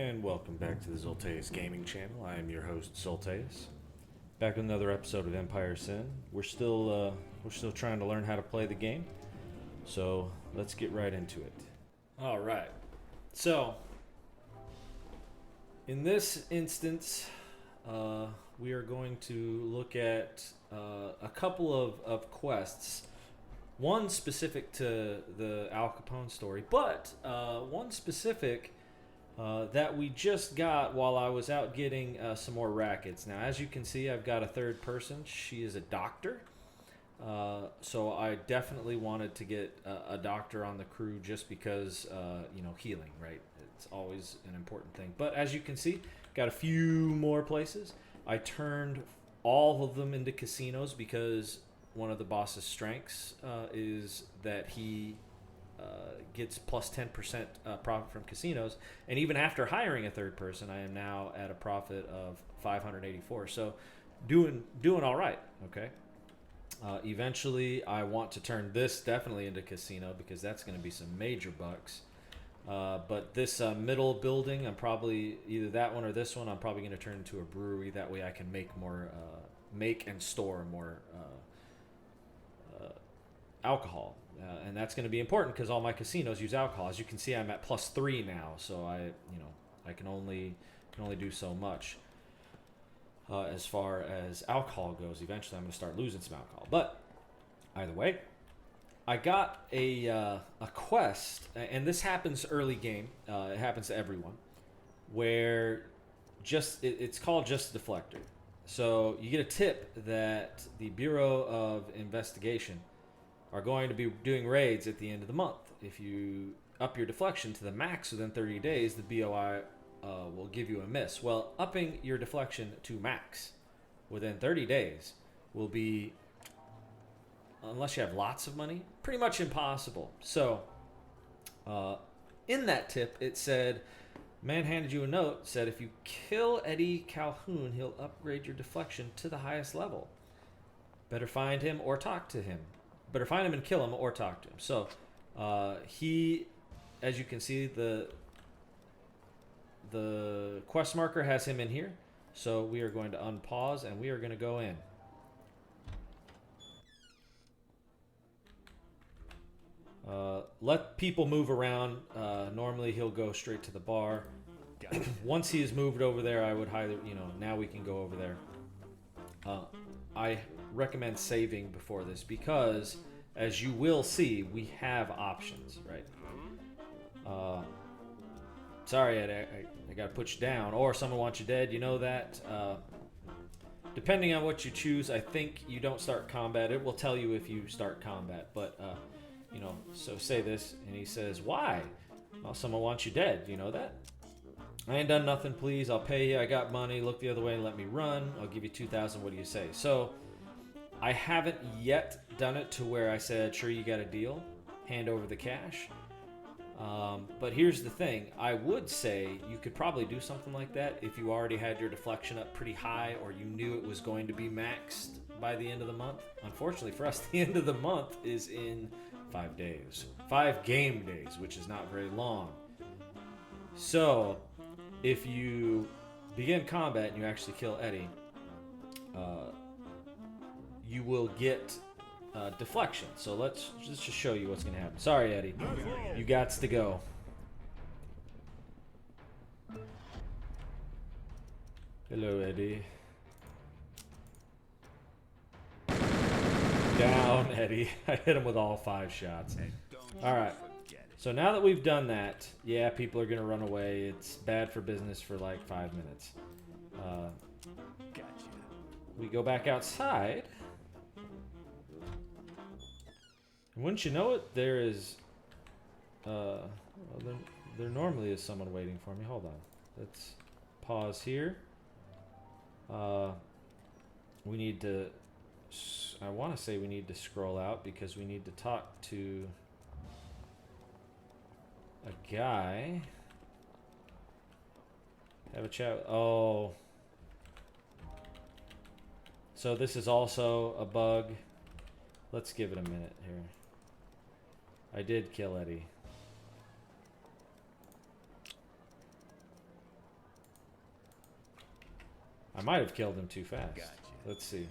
And welcome back to the Zolteus Gaming Channel. I am your host, Zolteus. Back with another episode of Empire Sin. We're still trying to learn how to play the game, so let's get right into it. All right. So, in this instance, we are going to look at a couple of quests. One specific to the Al Capone story, but one specific that we just got while I was out getting some more rackets. Now, as you can see, I've got a third person. She is a doctor. So I definitely wanted to get a doctor on the crew just because, healing, right? It's always an important thing. But as you can see, got a few more places. I turned all of them into casinos because one of the boss's strengths is that he gets plus 10% profit from casinos. And even after hiring a third person, I am now at a profit of 584. So doing all right, okay? Eventually, I want to turn this definitely into casino because that's going to be some major bucks. But this middle building, I'm probably either that one or this one. I'm probably going to turn into a brewery. That way, I can make more, make and store more alcohol, and that's going to be important because all my casinos use alcohol. As you can see, I'm at plus 3 now, so I can only do so much. As far as alcohol goes, eventually I'm going to start losing some alcohol. But either way, I got a quest, and this happens early game. It happens to everyone, where it's called just a deflector. So you get a tip that the Bureau of Investigation are going to be doing raids at the end of the month. If you up your deflection to the max within 30 days, the BOI will give you a miss. Well, upping your deflection to max within 30 days will be, unless you have lots of money, pretty much impossible. So, in that tip, it said, man handed you a note, said if you kill Eddie Calhoun, he'll upgrade your deflection to the highest level. Better find him or talk to him. Better find him and kill him or talk to him. So, he, as you can see, the quest marker has him in here. So we are going to unpause and we are going to go in. Let people move around. Normally he'll go straight to the bar. Once he is moved over there, I would highly, now we can go over there. I recommend saving before this because, as you will see, we have options, right? Sorry, Ed, I got to put you down, or someone wants you dead. You know that. Depending on what you choose, I think you don't start combat. It will tell you if you start combat, but so say this, and he says, "Why? Well, someone wants you dead. You know that." I ain't done nothing, please. I'll pay you. I got money. Look the other way and let me run. I'll give you 2,000. What do you say? So, I haven't yet done it to where I said, sure, you got a deal. Hand over the cash. But here's the thing. I would say you could probably do something like that if you already had your deflection up pretty high or you knew it was going to be maxed by the end of the month. Unfortunately for us, the end of the month is in 5 days. 5 game days, which is not very long. So, if you begin combat and you actually kill Eddie, you will get deflection. So let's just show you what's going to happen. Sorry, Eddie. You gots to go. Hello, Eddie. Down, Eddie. I hit him with all 5 shots. All right. So now that we've done that, yeah, people are going to run away. It's bad for business for like 5 minutes. Gotcha. We go back outside. And wouldn't you know it, there is... well, there normally is someone waiting for me. Hold on. Let's pause here. We need to... I want to say we need to scroll out because we need to talk to... a guy. Have a chat. Oh. So this is also a bug. Let's give it a minute here. I did kill Eddie. I might have killed him too fast. Gotcha. Let's see.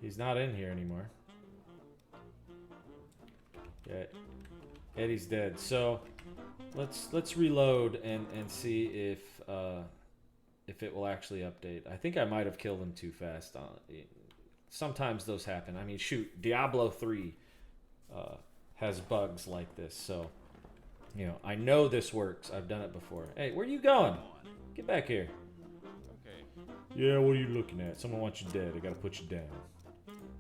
He's not in here anymore. Yeah, Eddie's dead. So let's reload and see if it will actually update. I think I might have killed him too fast. Sometimes those happen. I mean, shoot, Diablo 3 has bugs like this, so you know I know this works. I've done it before. Hey, where you going? Get back here. Okay. Yeah, what are you looking at? Someone wants you dead. I gotta put you down.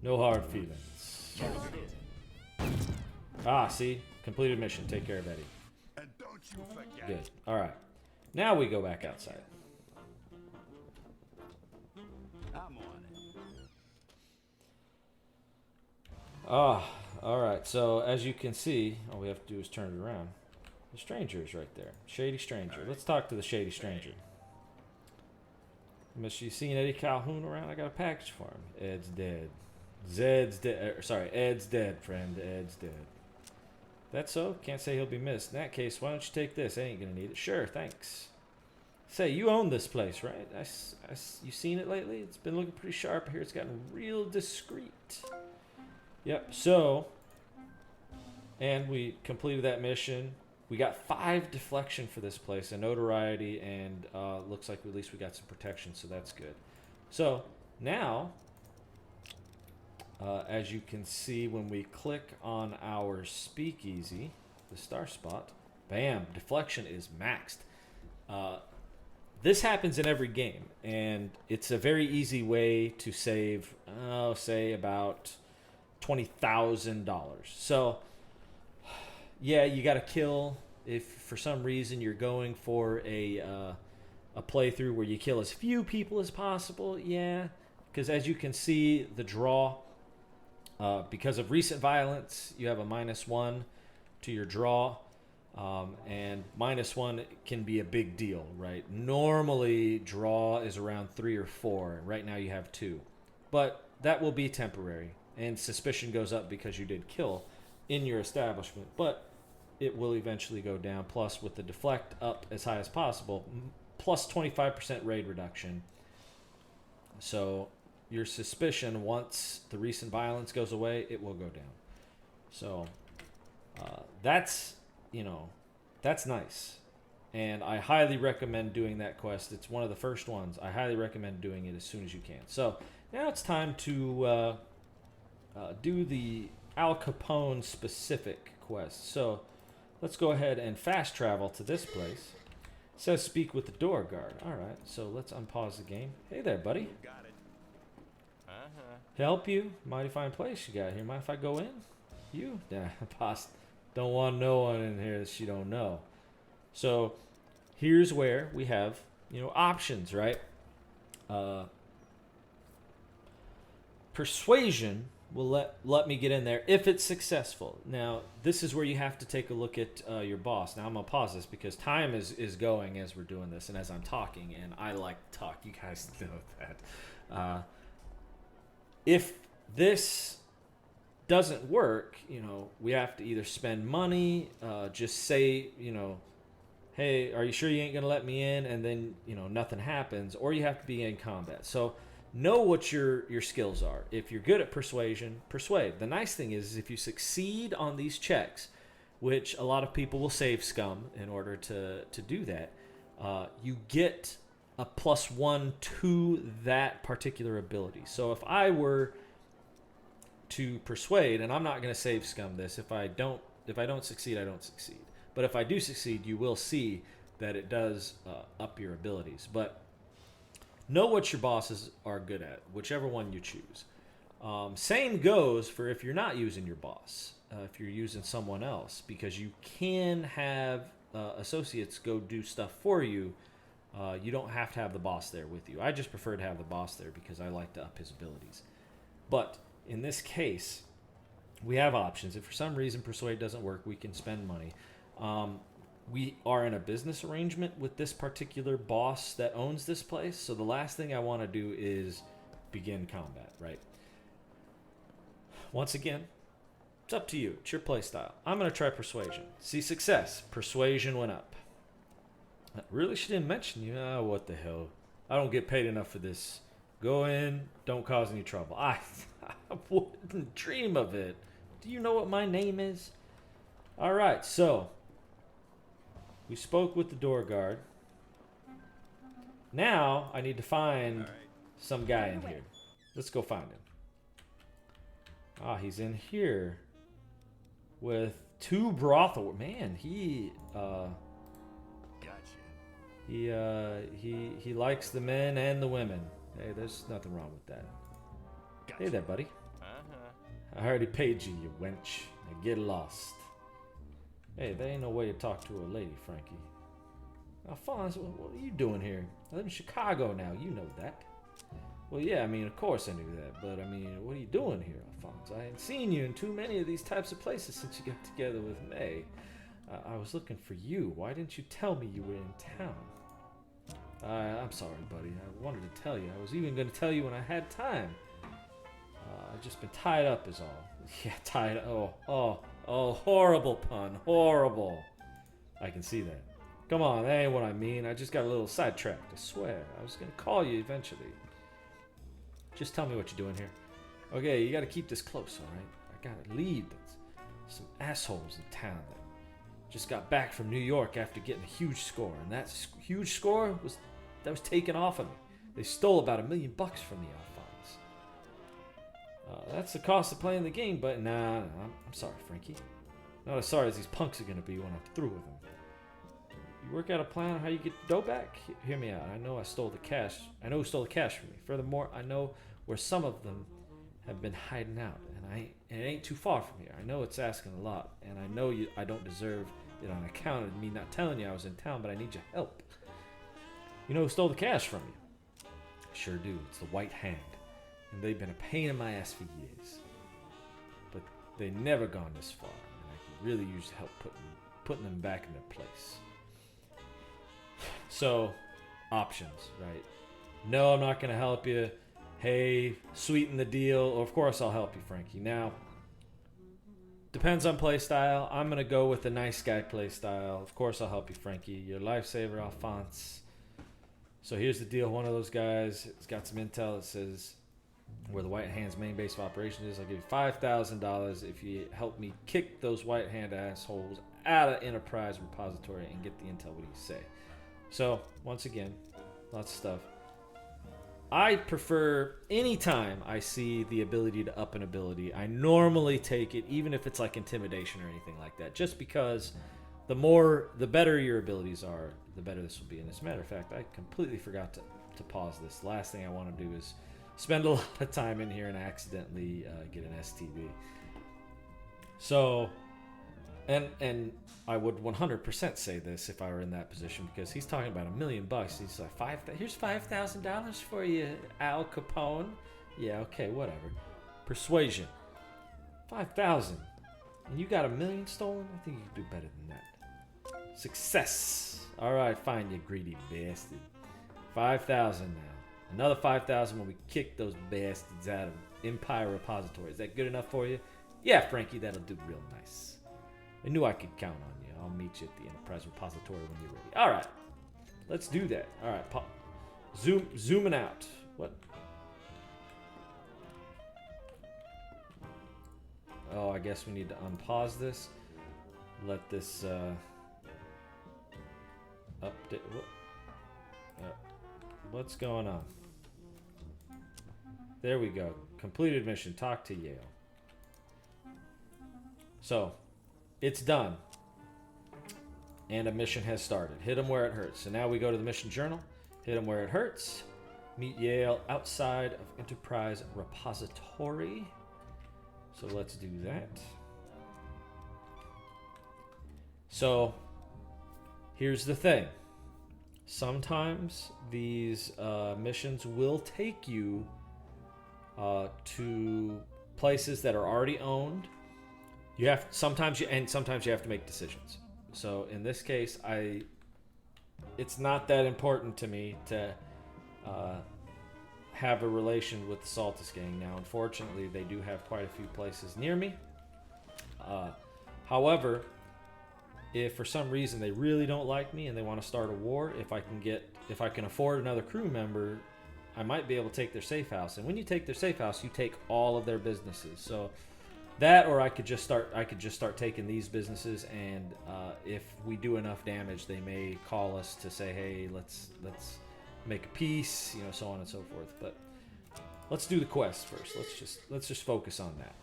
No hard feelings. Ah, see? Completed mission. Take care of Eddie. And don't you forget. Good. Alright. Now we go back outside. I'm on it. Ah, alright. So, as you can see, all we have to do is turn it around. The stranger is right there. Shady stranger. Let's talk to the shady stranger. Miss, you seen Eddie Calhoun around? I got a package for him. Ed's dead. Zed's dead. Sorry, Ed's dead, friend. Ed's dead. That's so? Can't say he'll be missed. In that case, why don't you take this? I ain't gonna need it. Sure, thanks. Say, you own this place, right? You seen it lately? It's been looking pretty sharp here. It's gotten real discreet. Yep, so... And we completed that mission. We got 5 deflection for this place, a notoriety, and looks like at least we got some protection, so that's good. So, now... as you can see, when we click on our speakeasy, the star spot, bam, deflection is maxed. This happens in every game, and it's a very easy way to save, say, about $20,000. So, yeah, you got to kill. If for some reason you're going for a playthrough where you kill as few people as possible, yeah, because as you can see, the draw. Because of recent violence, you have a -1 to your draw, and -1 can be a big deal, right? Normally, draw is around 3 or 4. Right now, you have 2. But that will be temporary, and suspicion goes up because you did kill in your establishment. But it will eventually go down, plus with the deflect up as high as possible, plus 25% raid reduction. So... your suspicion, once the recent violence goes away, it will go down. So that's, that's nice. And I highly recommend doing that quest. It's one of the first ones. I highly recommend doing it as soon as you can. So now it's time to do the Al Capone specific quest. So let's go ahead and fast travel to this place. It says speak with the door guard. All right, so let's unpause the game. Hey there, buddy. Got it. Help you? Mighty fine place you got here. Mind if I go in? You? Nah, boss. Don't want no one in here that she don't know. So, here's where we have, options, right? Persuasion will let me get in there if it's successful. Now, this is where you have to take a look at your boss. Now, I'm going to pause this because time is going as we're doing this and as I'm talking, and I like to talk. You guys know that. If this doesn't work, we have to either spend money, just say, hey, are you sure you ain't going to let me in? And then, nothing happens. Or you have to be in combat. So know what your skills are. If you're good at persuasion, persuade. The nice thing is if you succeed on these checks, which a lot of people will save scum in order to do that, you get a +1 to that particular ability. So if I were to persuade, and I'm not going to save scum this, if I don't succeed, I don't succeed. But if I do succeed, you will see that it does up your abilities. But know what your bosses are good at, whichever one you choose. Same goes for if you're not using your boss, if you're using someone else, because you can have associates go do stuff for you. You don't have to have the boss there with you. I just prefer to have the boss there because I like to up his abilities. But in this case, we have options. If for some reason persuade doesn't work, we can spend money. We are in a business arrangement with this particular boss that owns this place. So the last thing I want to do is begin combat, right? Once again, it's up to you. It's your play style. I'm going to try persuasion. See success. Persuasion went up. Really? She didn't mention you? Ah, what the hell? I don't get paid enough for this. Go in, don't cause any trouble. I wouldn't dream of it. Do you know what my name is? Alright, so we spoke with the door guard. Now I need to find some guy in here. Let's go find him. Ah, he's in here with 2 brothel. Man, he he likes the men and the women. Hey, there's nothing wrong with that. Hey there, buddy. I already paid you, you wench. Now get lost. Hey, there ain't no way to talk to a lady, Frankie. Alphonse, what are you doing here? I live in Chicago now, you know that. Well, yeah, I mean, of course I knew that, but I mean, what are you doing here, Alphonse? I ain't seen you in too many of these types of places since you got together with May. I was looking for you. Why didn't you tell me you were in town? I'm sorry, buddy. I wanted to tell you. I was even going to tell you when I had time. I've just been tied up is all. Yeah, tied up. Oh, horrible pun. Horrible. I can see that. Come on, that ain't what I mean. I just got a little sidetracked, I swear. I was going to call you eventually. Just tell me what you're doing here. Okay, you got to keep this close, all right? I got to leave. There's some assholes in town that just got back from New York after getting a huge score. And that huge score was taken off of me. They stole about $1 million from me, Alphonse. That's the cost of playing the game, but nah, I'm sorry, Frankie. Not as sorry as these punks are going to be when I'm through with them. You work out a plan on how you get the dough back? Hear me out. I know I stole the cash. I know who stole the cash from me. Furthermore, I know where some of them have been hiding out, and it ain't too far from here. I know it's asking a lot, and I know I don't deserve it on account of me not telling you I was in town, but I need your help. You know who stole the cash from you? I sure do. It's the White Hand, and they've been a pain in my ass for years. But they never gone this far, and I could really use help putting them back in their place. So, options, right? No, I'm not going to help you. Hey, sweeten the deal. Or of course, I'll help you, Frankie. Now, depends on play style. I'm going to go with the nice guy play style. Of course, I'll help you, Frankie. Your lifesaver, Alphonse. So here's the deal. One of those guys has got some intel that says where the White Hand's main base of operations is. I'll give you $5,000 if you help me kick those White Hand assholes out of Enterprise Repository and get the intel. What do you say? So, once again, lots of stuff. I prefer anytime I see the ability to up an ability, I normally take it, even if it's like intimidation or anything like that, just because the better your abilities are, the better this will be. And as a matter of fact, I completely forgot to pause this. Last thing I want to do is spend a lot of time in here and accidentally get an STD. So, and I would 100% say this if I were in that position, because he's talking about $1 million. He's like, here's $5,000 for you, Al Capone. Yeah, okay, whatever. Persuasion, 5,000, and you got $1 million stolen. I think you could do better than that. Success. All right, fine, you greedy bastard. 5,000 now. Another 5,000 when we kick those bastards out of Empire Repository. Is that good enough for you? Yeah, Frankie, that'll do real nice. I knew I could count on you. I'll meet you at the Enterprise Repository when you're ready. All right, let's do that. All right, zooming out. What? Oh, I guess we need to unpause this. Let this update. What's going on? There we go. Completed mission. Talk to Yale. So, it's done. And a mission has started. Hit them where it hurts. So now we go to the mission journal. Hit them where it hurts. Meet Yale outside of Enterprise Repository. So let's do that. So, here's the thing. Sometimes these missions will take you to places that are already owned. Sometimes you have to make decisions. So in this case, it's not that important to me to have a relation with the Saltus gang. Now, unfortunately, they do have quite a few places near me. However, if for some reason they really don't like me and they want to start a war, if I can afford another crew member, I might be able to take their safe house. And when you take their safe house, you take all of their businesses. So that, or I could just start taking these businesses, and if we do enough damage, they may call us to say, hey, let's make a peace, you know, so on and so forth. But let's do the quest first. Let's just focus on that.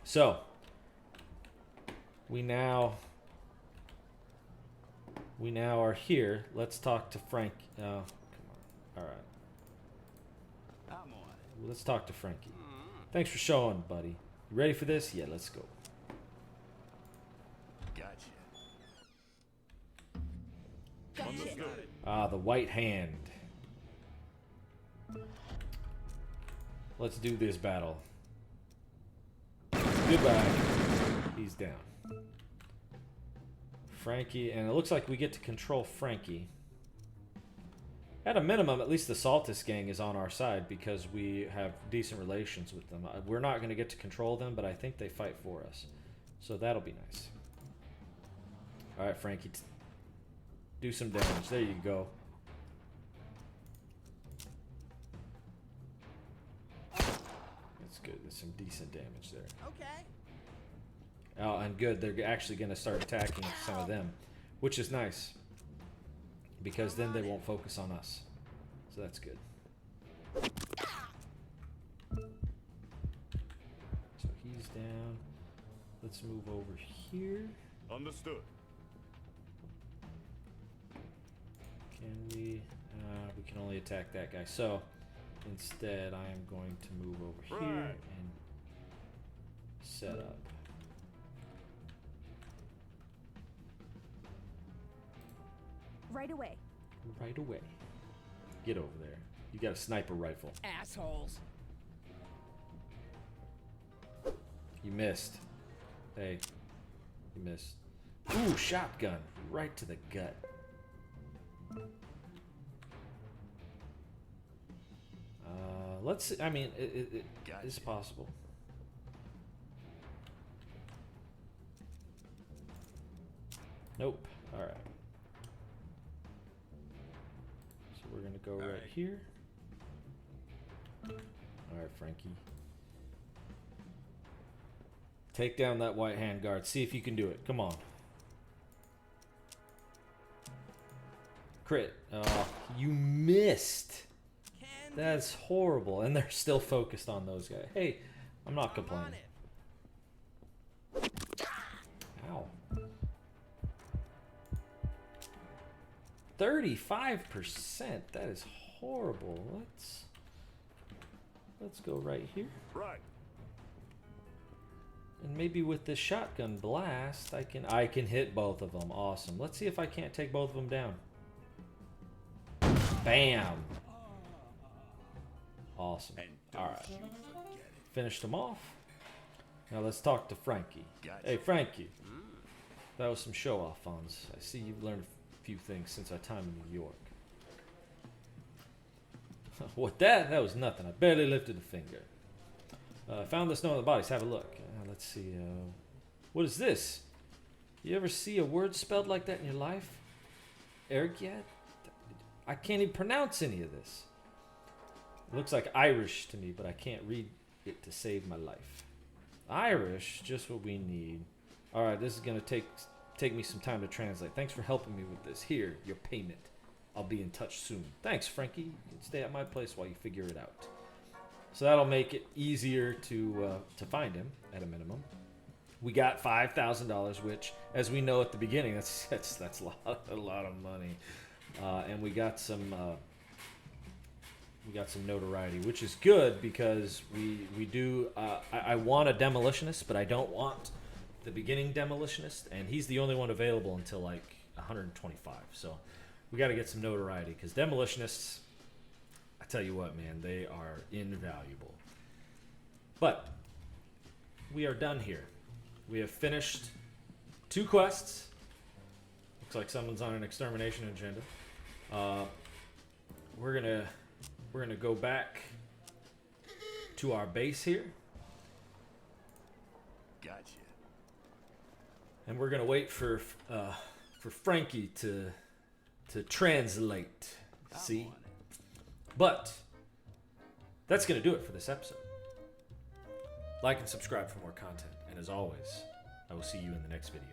So we now are here. Let's talk to Frank. Oh, come on. All right. I'm on it. Let's talk to Frankie. Thanks for showing, buddy. You ready for this? Yeah, let's go. Gotcha. Understood. Ah, the white hand. Let's do this battle. Goodbye. He's down. Frankie, and it looks like we get to control Frankie. At a minimum, at least the Saltis gang is on our side because we have decent relations with them. We're not going to get to control them, but I think they fight for us. So that'll be nice. Alright, Frankie. Do some damage. There you go. That's good. There's some decent damage there. Okay. Oh, and good. They're actually going to start attacking some of them, which is nice. Because then they won't focus on us. So that's good. So he's down. Let's move over here. Understood. Can we? We can only attack that guy. So instead, I am going to move over here and set up. Right away. Right away. Get over there. You got a sniper rifle. Assholes. You missed. Hey. You missed. Ooh, shotgun. Right to the gut. Let's see. I mean, it is possible. Nope. Alright. So we're going to go right here. Alright, Frankie. Take down that white hand guard. See if you can do it. Come on. Crit. Oh, you missed. That's horrible. And they're still focused on those guys. Hey, I'm not complaining. Ow. 35%. That is horrible. Let's go right here. Right. And maybe with this shotgun blast, I can hit both of them. Awesome. Let's see if I can't take both of them down. Bam. Awesome. Alright. Finished them off. Now let's talk to Frankie. Hey, Frankie. That was some show, Alphonse. I see you've learned a few things since our time in New York. What that? That was nothing. I barely lifted a finger. Found this note on the bodies. Have a look. Let's see. What is this? You ever see a word spelled like that in your life? Ergyat? I can't even pronounce any of this. It looks like Irish to me, but I can't read it to save my life. Irish, just what we need. All right, this is gonna take me some time to translate. Thanks for helping me with this. Here, your payment. I'll be in touch soon. Thanks, Frankie. You can stay at my place while you figure it out. So that'll make it easier to find him at a minimum. We got $5,000, which, as we know at the beginning, that's a lot of money, and we got some notoriety, which is good because we do. I want a demolitionist, but I don't want the beginning demolitionist, and he's the only one available until like 125. So we got to get some notoriety because demolitionists, I tell you what, man, they are invaluable. But we are done here. We have finished 2 quests. Looks like someone's on an extermination agenda. We're gonna go back to our base here. Gotcha. and we're gonna wait for Frankie to translate. See, but that's gonna do it for this episode. Like and subscribe for more content, and as always, I will see you in the next video.